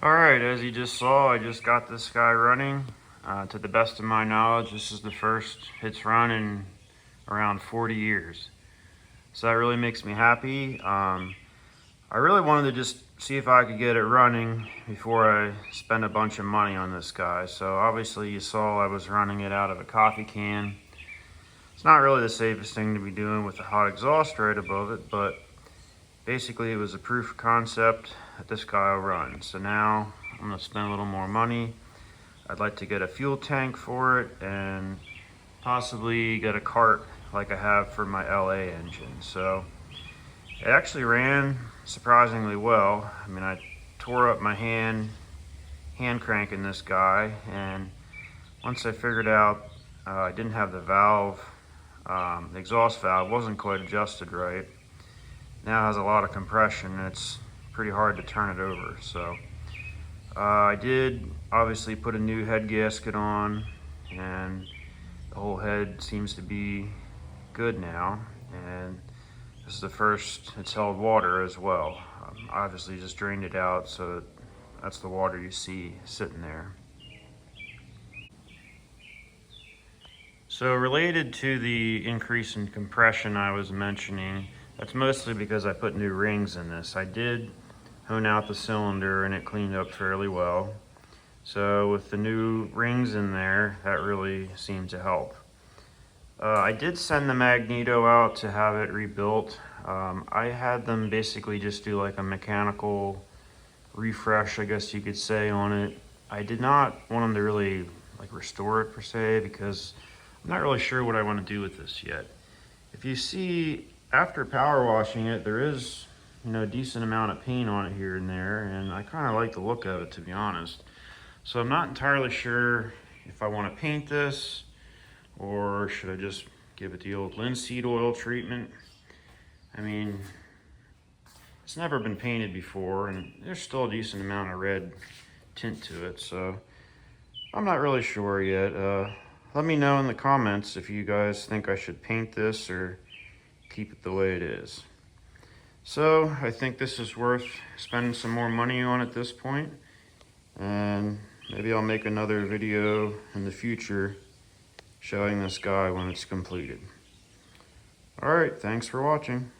Alright, as you just saw, I just got this guy running. To the best of my knowledge, this is the first it's run in around 40 years. So that really makes me happy. I really wanted to just see if I could get it running before I spend a bunch of money on this guy. So obviously you saw I was running it out of a coffee can. It's not really the safest thing to be doing with a hot exhaust right above it, but basically it was a proof of concept that this guy will run. So now I'm gonna spend a little more money. I'd like to get a fuel tank for it and possibly get a cart like I have for my LA engine. So it actually ran surprisingly well. I mean, I tore up my hand cranking this guy, and once I figured out I didn't have the valve, the exhaust valve wasn't quite adjusted right. Now it has a lot of compression and it's pretty hard to turn it over. So I did obviously put a new head gasket on, and the whole head seems to be good now, and this is the first it's held water as well. Obviously just drained it out, so that's the water you see sitting there. So related to the increase in compression I was mentioning, that's mostly because I put new rings in this. I did hone out the cylinder and it cleaned up fairly well. So with the new rings in there, that really seemed to help. I did send the magneto out to have it rebuilt. I had them basically just do like a mechanical refresh, I guess you could say, on it. I did not want them to really like restore it per se, because I'm not really sure what I want to do with this yet. If you see, after power washing it, there is, a decent amount of paint on it here and there, and I kind of like the look of it, to be honest. So I'm not entirely sure if I want to paint this, or should I just give it the old linseed oil treatment. I mean, it's never been painted before, and there's still a decent amount of red tint to it, so I'm not really sure yet. Let me know in the comments if you guys think I should paint this or keep it the way it is. So I think this is worth spending some more money on at this point, and maybe I'll make another video in the future showing this guy when it's completed. All right, thanks for watching.